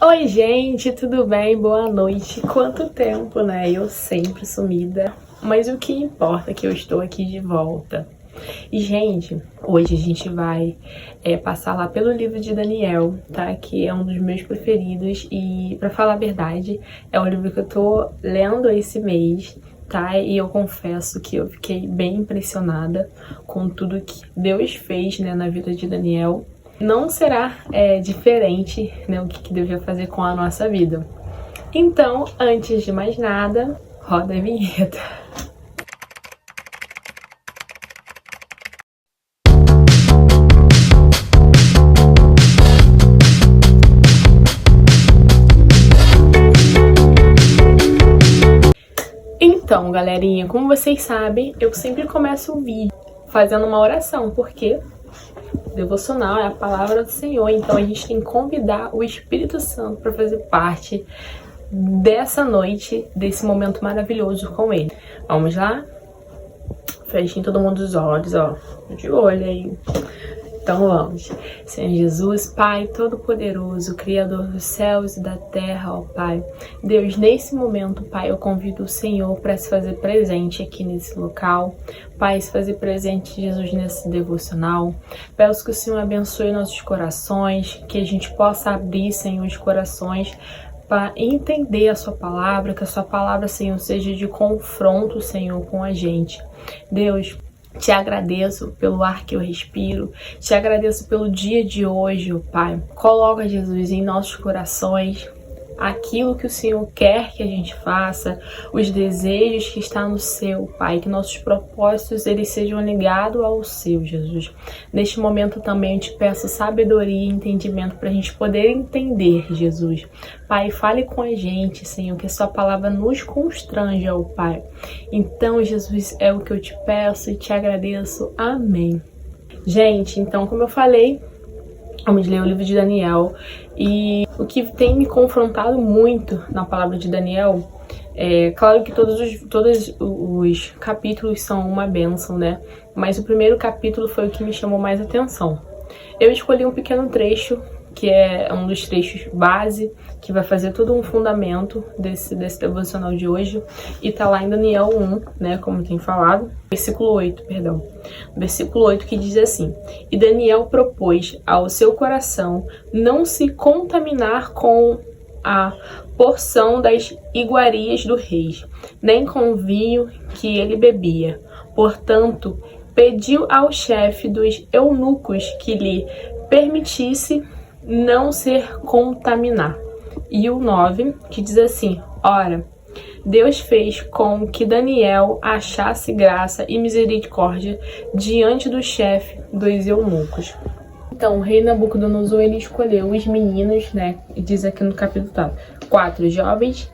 Oi, gente, tudo bem? Boa noite. Quanto tempo, né? Eu sempre sumida. Mas o que importa é que eu estou aqui de volta. E, gente, hoje a gente vai passar lá pelo livro de Daniel, tá? Que é um dos meus preferidos e, pra falar a verdade, é um livro que eu tô lendo esse mês, tá? E eu confesso que eu fiquei bem impressionada com tudo que Deus fez, né, na vida de Daniel. Não será diferente, né, o que Deus vai fazer com a nossa vida. Então, antes de mais nada, roda a vinheta. Então, galerinha, como vocês sabem, eu sempre começo o vídeo fazendo uma oração, porque devocional é a palavra do Senhor, então a gente tem que convidar o Espírito Santo para fazer parte dessa noite, desse momento maravilhoso com Ele. Vamos lá? Fechem todo mundo os olhos, ó, de olho aí. Então vamos. Senhor Jesus, Pai Todo-Poderoso, Criador dos céus e da terra, ó Pai. Deus, nesse momento, Pai, eu convido o Senhor para se fazer presente aqui nesse local. Pai, se fazer presente, Jesus, nesse devocional. Peço que o Senhor abençoe nossos corações, que a gente possa abrir, Senhor, os corações para entender a sua palavra, que a sua palavra, Senhor, seja de confronto, Senhor, com a gente. Deus, te agradeço pelo ar que eu respiro, te agradeço pelo dia de hoje, ó Pai. Coloca, Jesus, em nossos corações aquilo que o Senhor quer que a gente faça, os desejos que estão no seu, Pai, que nossos propósitos eles sejam ligados ao seu, Jesus. Neste momento também eu te peço sabedoria e entendimento para a gente poder entender, Jesus. Pai, fale com a gente, Senhor, que a sua palavra nos constranja, ó Pai. Então, Jesus, é o que eu te peço e te agradeço. Amém. Gente, então, como eu falei, vamos ler o livro de Daniel. E o que tem me confrontado muito na palavra de Daniel, claro que todos os capítulos são uma bênção, né? Mas o primeiro capítulo foi o que me chamou mais atenção. Eu escolhi um pequeno trecho, que é um dos trechos base, que vai fazer todo um fundamento desse devocional de hoje. E tá lá em Daniel 1, né, como tem falado, versículo 8, perdão. Versículo 8 que diz assim: E Daniel propôs ao seu coração não se contaminar com a porção das iguarias do rei, nem com o vinho que ele bebia. Portanto, pediu ao chefe dos eunucos que lhe permitisse não ser contaminar. E o 9, que diz assim: Ora, Deus fez com que Daniel achasse graça e misericórdia diante do chefe dos eunucos. Então, o rei Nabucodonosor, ele escolheu os meninos, né, diz aqui no capítulo 4 jovens,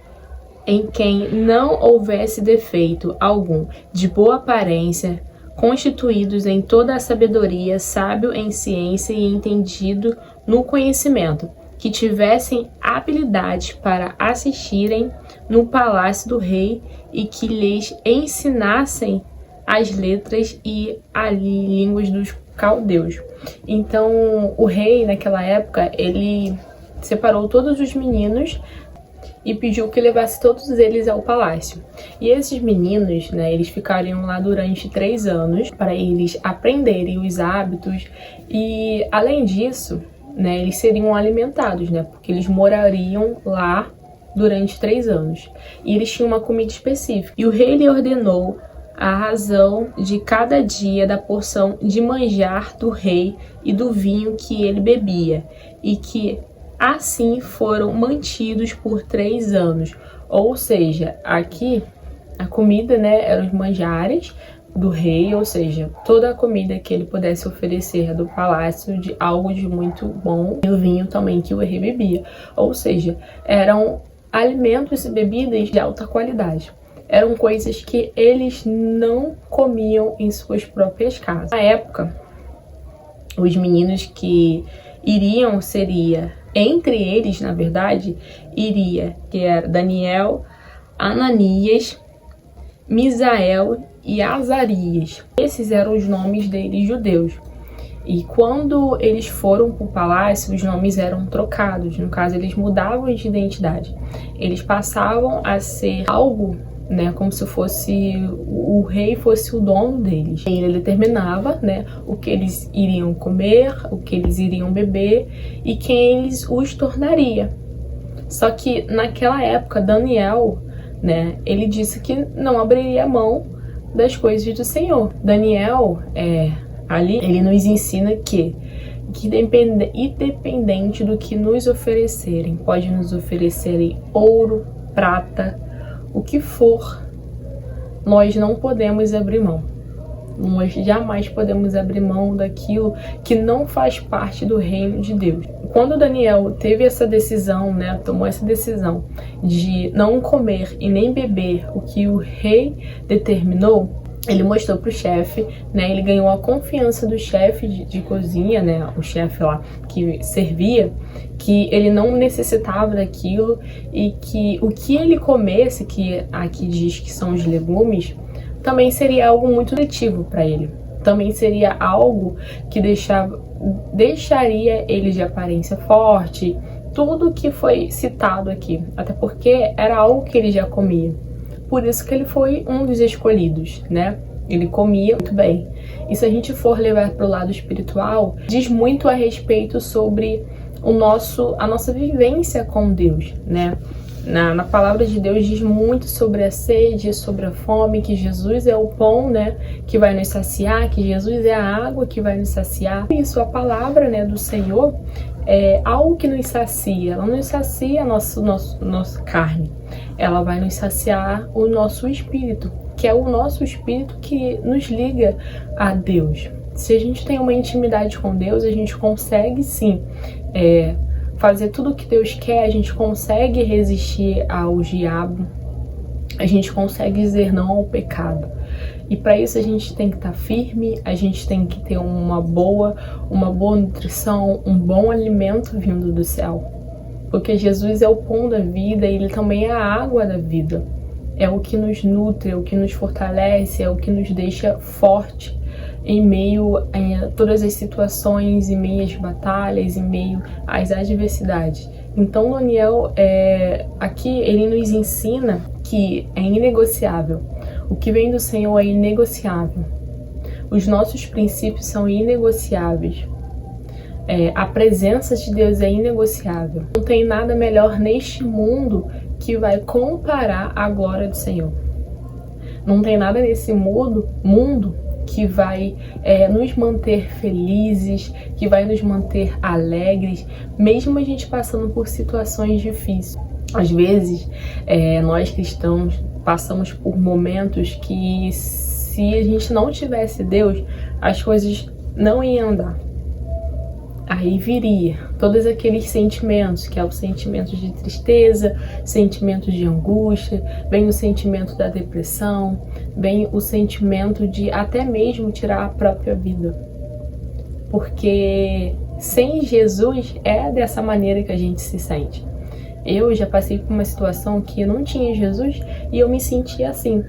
em quem não houvesse defeito algum, de boa aparência, constituídos em toda a sabedoria, sábio em ciência e entendido no conhecimento, que tivessem habilidade para assistirem no palácio do rei e que lhes ensinassem as letras e a línguas dos caldeus. Então, o rei, naquela época, ele separou todos os meninos e pediu que levasse todos eles ao palácio. E esses meninos, né, eles ficariam lá durante 3 anos para eles aprenderem os hábitos e, além disso, né, eles seriam alimentados, né, porque eles morariam lá durante 3 anos. E eles tinham uma comida específica. E o rei lhe ordenou a razão de cada dia da porção de manjar do rei e do vinho que ele bebia, e que assim foram mantidos por 3 anos. Ou seja, aqui a comida, né, eram os manjares do rei, ou seja, toda a comida que ele pudesse oferecer do palácio, de algo de muito bom, e o vinho também que o rei bebia. Ou seja, eram alimentos e bebidas de alta qualidade. Eram coisas que eles não comiam em suas próprias casas. Na época, os meninos que iriam seria, entre eles, na verdade, que era Daniel, Ananias, Misael e Azarias. Esses eram os nomes deles judeus. E quando eles foram para o palácio, os nomes eram trocados. No caso, eles mudavam de identidade. Eles passavam a ser algo, né, como se fosse o rei fosse o dono deles. Ele determinava, né, o que eles iriam comer, o que eles iriam beber e quem eles os tornaria. Só que naquela época, Daniel, né, ele disse que não abriria mão das coisas do Senhor. Daniel, ali, ele nos ensina que independente do que nos oferecerem, pode nos oferecerem ouro, prata, o que for, nós não podemos abrir mão. Nós jamais podemos abrir mão daquilo que não faz parte do reino de Deus. Quando Daniel teve essa decisão, né, tomou essa decisão de não comer e nem beber o que o rei determinou, ele mostrou pro chefe, né, ele ganhou a confiança do chefe de cozinha, né, o chefe lá que servia, que ele não necessitava daquilo e que o que ele comesse, que aqui diz que são os legumes, também seria algo muito nutritivo para ele. Também seria algo que deixaria ele de aparência forte, tudo que foi citado aqui, até porque era algo que ele já comia. Por isso que ele foi um dos escolhidos, né? Ele comia muito bem. E se a gente for levar para o lado espiritual, diz muito a respeito sobre a nossa vivência com Deus, né? Na palavra de Deus diz muito sobre a sede, sobre a fome, que Jesus é o pão, né, que vai nos saciar, que Jesus é a água que vai nos saciar. Isso, a palavra, né, do Senhor é algo que nos sacia. Ela não sacia a nossa carne, ela vai nos saciar o nosso espírito, que é o nosso espírito que nos liga a Deus. Se a gente tem uma intimidade com Deus, a gente consegue sim fazer tudo o que Deus quer, a gente consegue resistir ao diabo, a gente consegue dizer não ao pecado. E para isso a gente tem que estar firme, a gente tem que ter uma boa nutrição, um bom alimento vindo do céu. Porque Jesus é o pão da vida e Ele também é a água da vida. É o que nos nutre, é o que nos fortalece, é o que nos deixa forte em meio a todas as situações, em meio às batalhas, em meio às adversidades. Então, Daniel, aqui ele nos ensina que é inegociável. O que vem do Senhor é inegociável. Os nossos princípios são inegociáveis. A presença de Deus é inegociável. Não tem nada melhor neste mundo que vai comparar a glória do Senhor. Não tem nada nesse mundo que vai nos manter felizes, que vai nos manter alegres, mesmo a gente passando por situações difíceis. Às vezes, nós cristãos passamos por momentos que, se a gente não tivesse Deus, as coisas não iam andar. Aí viria todos aqueles sentimentos, que é o sentimento de tristeza, sentimento de angústia, vem o sentimento da depressão, vem o sentimento de até mesmo tirar a própria vida. Porque sem Jesus é dessa maneira que a gente se sente. Eu já passei por uma situação que eu não tinha Jesus e eu me sentia assim.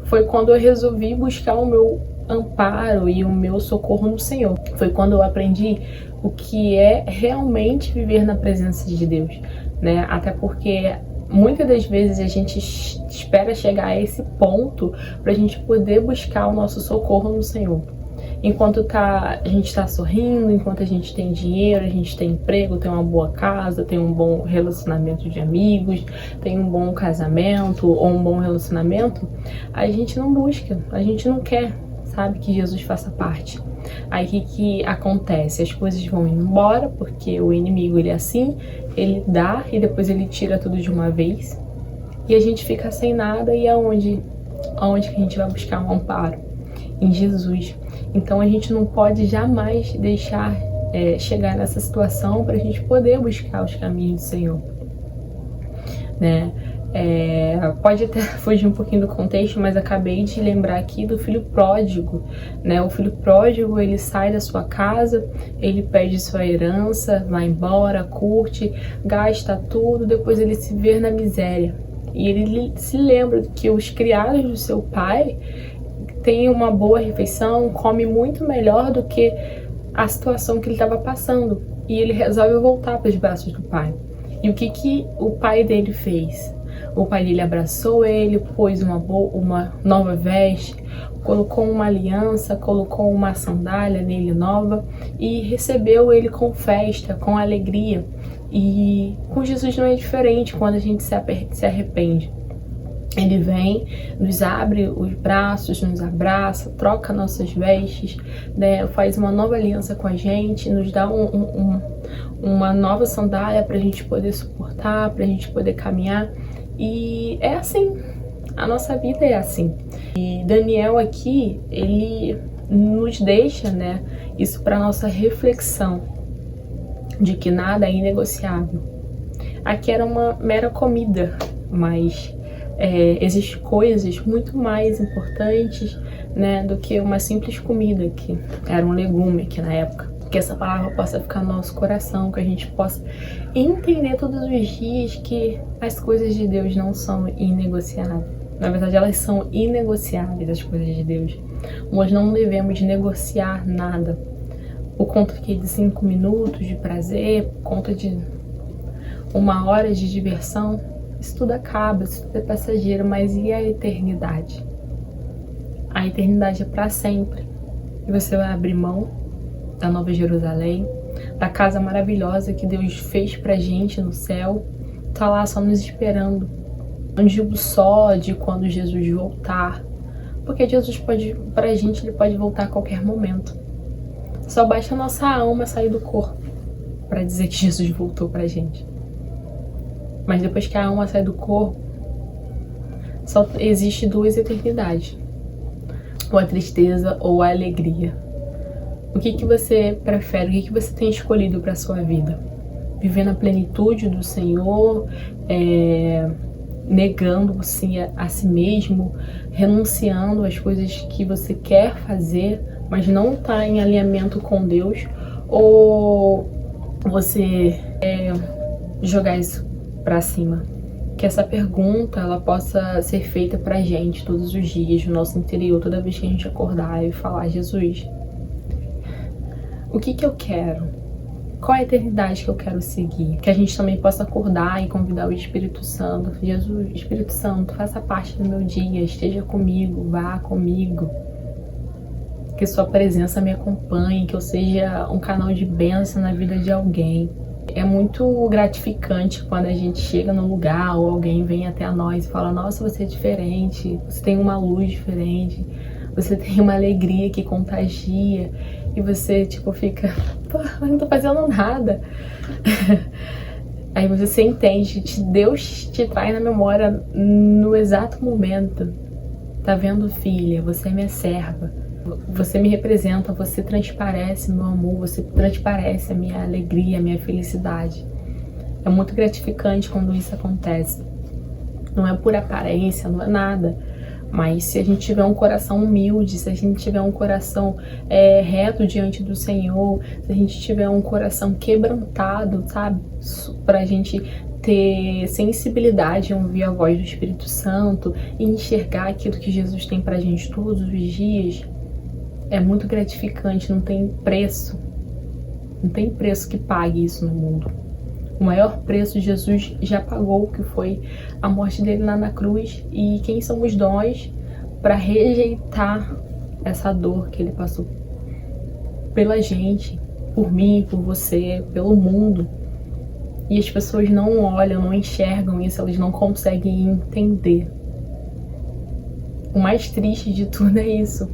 Foi quando eu resolvi buscar o meu amparo e o meu socorro no Senhor. Foi quando eu aprendi o que é realmente viver na presença de Deus, né? Até porque muitas das vezes a gente espera chegar a esse ponto para a gente poder buscar o nosso socorro no Senhor. Enquanto a gente está sorrindo, enquanto a gente tem dinheiro, a gente tem emprego, tem uma boa casa, tem um bom relacionamento de amigos, tem um bom casamento ou um bom relacionamento, a gente não busca, a gente não quer, sabe, que Jesus faça parte. Aí o que acontece? As coisas vão indo embora, porque o inimigo ele é assim, ele dá e depois ele tira tudo de uma vez. E a gente fica sem nada e aonde que a gente vai buscar um amparo? Em Jesus. Então a gente não pode jamais deixar chegar nessa situação para a gente poder buscar os caminhos do Senhor, né? Pode até fugir um pouquinho do contexto, mas acabei de lembrar aqui do filho pródigo, né? O filho pródigo, ele sai da sua casa, ele pede sua herança, vai embora, curte, gasta tudo, depois ele se vê na miséria. E ele se lembra que os criados do seu pai têm uma boa refeição, come muito melhor do que a situação que ele estava passando. E ele resolve voltar para os braços do pai. E o que o pai dele fez? O pai dele abraçou ele, pôs uma nova veste, colocou uma aliança, colocou uma sandália nele nova e recebeu ele com festa, com alegria. E com Jesus não é diferente quando a gente se arrepende. Ele vem, nos abre os braços, nos abraça, troca nossas vestes, né, faz uma nova aliança com a gente, nos dá uma nova sandália para a gente poder suportar, para a gente poder caminhar. E é assim, a nossa vida é assim. E Daniel aqui, ele nos deixa, né, isso para nossa reflexão, de que nada é inegociável. Aqui era uma mera comida, mas existem coisas muito mais importantes, né, do que uma simples comida, que era um legume aqui na época. Que essa palavra possa ficar no nosso coração, que a gente possa entender todos os dias que as coisas de Deus não são inegociáveis. Na verdade, elas são inegociáveis, as coisas de Deus. Nós não devemos negociar nada. Por conta de 5 minutos de prazer, por conta de 1 hora de diversão, isso tudo acaba, isso tudo é passageiro, mas e a eternidade? A eternidade é para sempre. E você vai abrir mão da Nova Jerusalém, da casa maravilhosa que Deus fez pra gente no céu, tá lá só nos esperando. Não digo só de quando Jesus voltar, porque Jesus pode, pra gente, ele pode voltar a qualquer momento. Só basta a nossa alma sair do corpo pra dizer que Jesus voltou pra gente. Mas depois que a alma sai do corpo, só existe 2 eternidades: ou a tristeza ou a alegria. O que você prefere? O que você tem escolhido para sua vida? Viver na plenitude do Senhor, negando-se a si mesmo, renunciando às coisas que você quer fazer, mas não está em alinhamento com Deus? Ou você jogar isso para cima? Que essa pergunta ela possa ser feita pra gente todos os dias, no nosso interior, toda vez que a gente acordar e falar: Jesus, o que eu quero? Qual é a eternidade que eu quero seguir? Que a gente também possa acordar e convidar o Espírito Santo. Jesus, Espírito Santo, faça parte do meu dia, esteja comigo, vá comigo. Que sua presença me acompanhe, que eu seja um canal de bênção na vida de alguém. É muito gratificante quando a gente chega num lugar ou alguém vem até a nós e fala: nossa, você é diferente, você tem uma luz diferente, você tem uma alegria que contagia. E você, tipo, fica: pô, eu não tô fazendo nada. Aí você entende, Deus te traz na memória no exato momento. Tá vendo, filha? Você é minha serva. Você me representa, você transparece meu amor, você transparece a minha alegria, a minha felicidade. É muito gratificante quando isso acontece. Não é por aparência, não é nada. Mas se a gente tiver um coração humilde, se a gente tiver um coração reto diante do Senhor, se a gente tiver um coração quebrantado, sabe? Pra gente ter sensibilidade em ouvir a voz do Espírito Santo e enxergar aquilo que Jesus tem pra gente todos os dias, é muito gratificante, não tem preço. Não tem preço que pague isso no mundo. O maior preço Jesus já pagou, que foi a morte dele lá na cruz. E quem somos nós para rejeitar essa dor que ele passou pela gente, por mim, por você, pelo mundo? E as pessoas não olham, não enxergam isso, elas não conseguem entender. O mais triste de tudo é isso,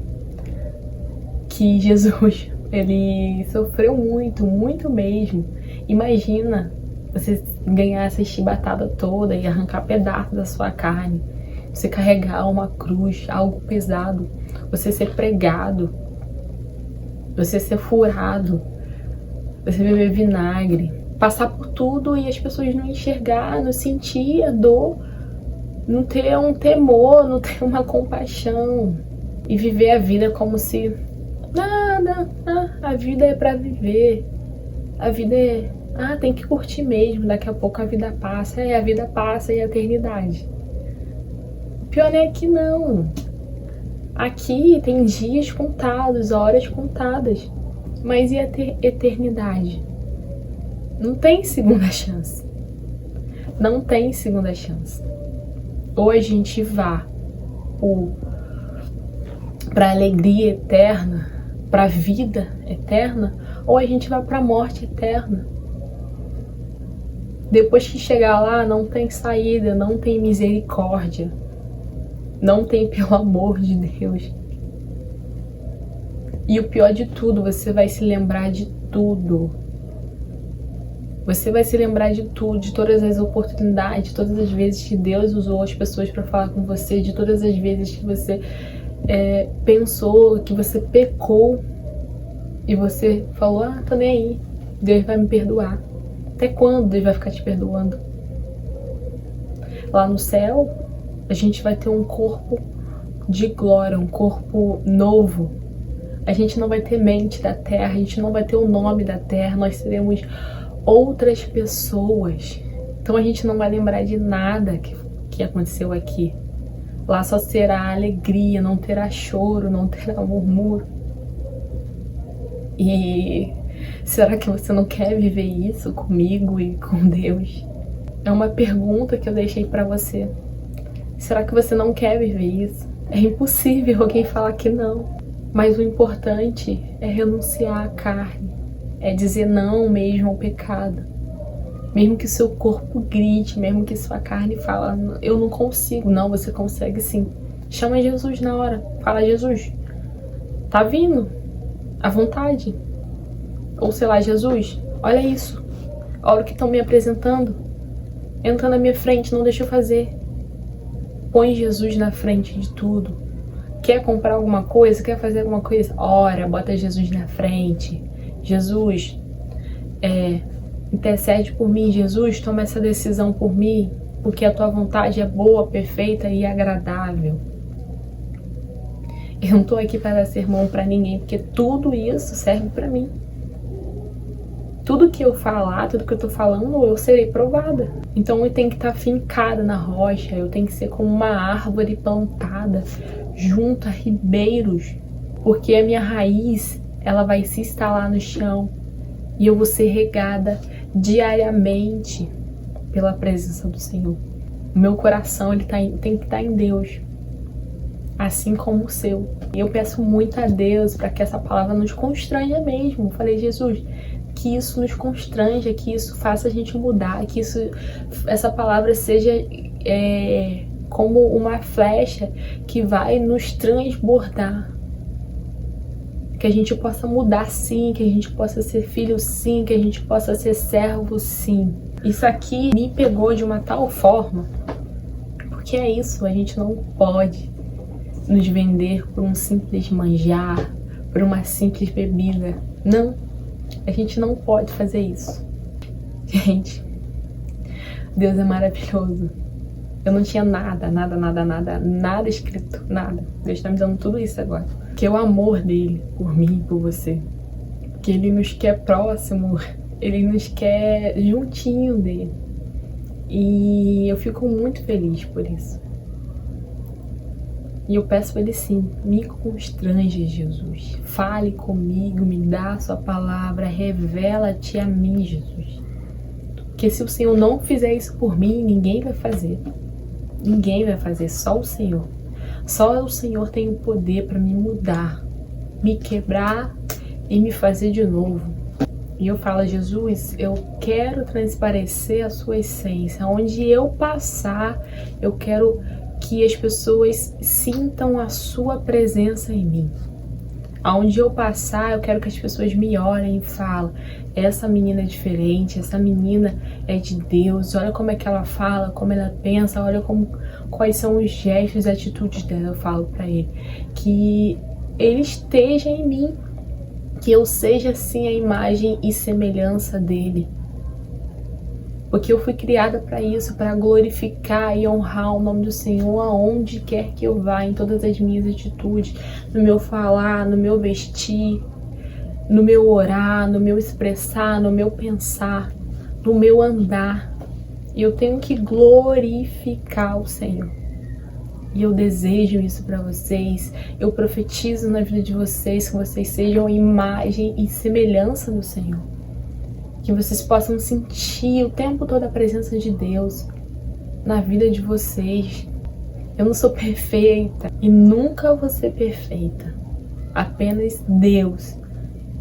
que Jesus, ele sofreu muito, muito mesmo. Imagina você ganhar essa chibatada toda e arrancar pedaços da sua carne, você carregar uma cruz, algo pesado, você ser pregado, você ser furado, você beber vinagre, passar por tudo e as pessoas não enxergar, não sentir a dor, não ter um temor, não ter uma compaixão e viver a vida como se nada, a vida é pra viver, a vida é, tem que curtir mesmo, daqui a pouco a vida passa, a vida passa e a eternidade. O pior é que não. Aqui tem dias contados, horas contadas. Mas e a eternidade? Não tem segunda chance. Não tem segunda chance. Ou a gente vai para a alegria eterna, para a vida eterna, ou a gente vai para a morte eterna. Depois que chegar lá, não tem saída, não tem misericórdia, não tem pelo amor de Deus. E o pior de tudo, você vai se lembrar de tudo. Você vai se lembrar de tudo, de todas as oportunidades, de todas as vezes que Deus usou as pessoas para falar com você, de todas as vezes que você pensou, que você pecou e você falou, tô nem aí, Deus vai me perdoar. Até quando Deus vai ficar te perdoando? Lá no céu, a gente vai ter um corpo de glória, um corpo novo. A gente não vai ter mente da terra, a gente não vai ter o nome da terra, nós teremos outras pessoas. Então a gente não vai lembrar de nada que aconteceu aqui. Lá só será alegria, não terá choro, não terá murmúrio. E será que você não quer viver isso comigo e com Deus? É uma pergunta que eu deixei pra você. Será que você não quer viver isso? É impossível alguém falar que não. Mas o importante é renunciar à carne. É dizer não mesmo ao pecado. Mesmo que seu corpo grite, mesmo que sua carne fala, eu não consigo. Não, você consegue sim. Chama Jesus na hora. Fala, Jesus, tá vindo à vontade. Ou sei lá, Jesus, olha isso. Olha o que estão me apresentando. Entra na minha frente, não deixa eu fazer. Põe Jesus na frente de tudo. Quer comprar alguma coisa? Quer fazer alguma coisa? Ora, bota Jesus na frente. Jesus, intercede por mim. Jesus, toma essa decisão por mim, porque a tua vontade é boa, perfeita e agradável. Eu não tô aqui para dar sermão para ninguém, porque tudo isso serve para mim. Tudo que eu falar, tudo que eu tô falando, eu serei provada. Então eu tenho que estar fincada na rocha, eu tenho que ser como uma árvore plantada junto a ribeiros, porque a minha raiz, ela vai se instalar no chão e eu vou ser regada diariamente pela presença do Senhor. O meu coração, ele tem que estar em Deus, assim como o seu. E eu peço muito a Deus para que essa palavra nos constranja mesmo. Eu falei, Jesus, que isso nos constranja, que isso faça a gente mudar, que essa palavra seja como uma flecha que vai nos transbordar. Que a gente possa mudar sim, que a gente possa ser filho sim, que a gente possa ser servo sim. Isso aqui me pegou de uma tal forma, porque é isso, a gente não pode nos vender por um simples manjar, por uma simples bebida. Não, a gente não pode fazer isso. Gente, Deus é maravilhoso. Eu não tinha nada escrito, nada. Deus está me dando tudo isso agora. Que é o amor dele por mim, por você. Que ele nos quer próximo, ele nos quer juntinho dele. E eu fico muito feliz por isso. E eu peço a ele sim, me constrange, Jesus. Fale comigo, me dá a sua palavra, revela-te a mim, Jesus. Porque se o Senhor não fizer isso por mim, ninguém vai fazer. Ninguém vai fazer, só o Senhor. Só o Senhor tem o poder para me mudar, me quebrar e me fazer de novo. E eu falo, Jesus, eu quero transparecer a sua essência. Onde eu passar, eu quero que as pessoas sintam a sua presença em mim. Aonde eu passar, eu quero que as pessoas me olhem e falem, essa menina é diferente, essa menina é de Deus, olha como é que ela fala, como ela pensa, olha quais são os gestos e atitudes dela. Eu falo pra ele, que ele esteja em mim, que eu seja assim a imagem e semelhança dele. Porque eu fui criada para isso, para glorificar e honrar o nome do Senhor aonde quer que eu vá, em todas as minhas atitudes, no meu falar, no meu vestir, no meu orar, no meu expressar, no meu pensar, no meu andar. E eu tenho que glorificar o Senhor. E eu desejo isso para vocês. Eu profetizo na vida de vocês que vocês sejam imagem e semelhança do Senhor. Que vocês possam sentir o tempo todo a presença de Deus na vida de vocês. Eu não sou perfeita e nunca vou ser perfeita. Apenas Deus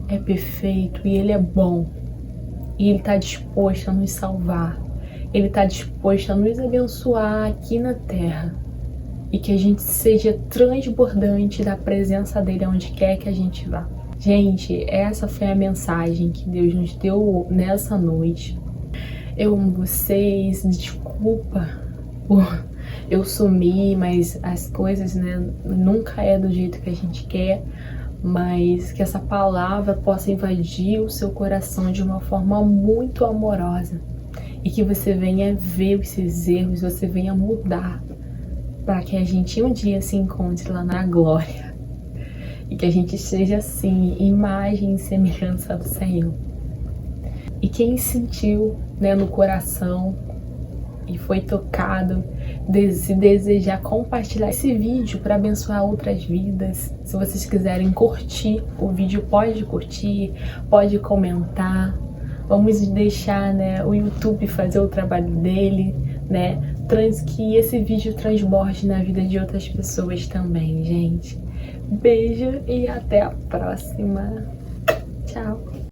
é perfeito e Ele é bom. E Ele está disposto a nos salvar. Ele está disposto a nos abençoar aqui na terra. E que a gente seja transbordante da presença dEle onde quer que a gente vá. Gente, essa foi a mensagem que Deus nos deu nessa noite. Eu amo vocês, desculpa por eu sumir, mas as coisas, né, nunca é do jeito que a gente quer. Mas que essa palavra possa invadir o seu coração de uma forma muito amorosa. E que você venha ver os seus erros, você venha mudar. Para que a gente um dia se encontre lá na glória. E que a gente seja assim, imagem e semelhança do Senhor. E quem sentiu, né, no coração e foi tocado, se desejar compartilhar esse vídeo para abençoar outras vidas, se vocês quiserem curtir o vídeo, pode curtir, pode comentar. Vamos deixar, né, o YouTube fazer o trabalho dele, né, que esse vídeo transborde na vida de outras pessoas também, gente. Beijo e até a próxima. Tchau.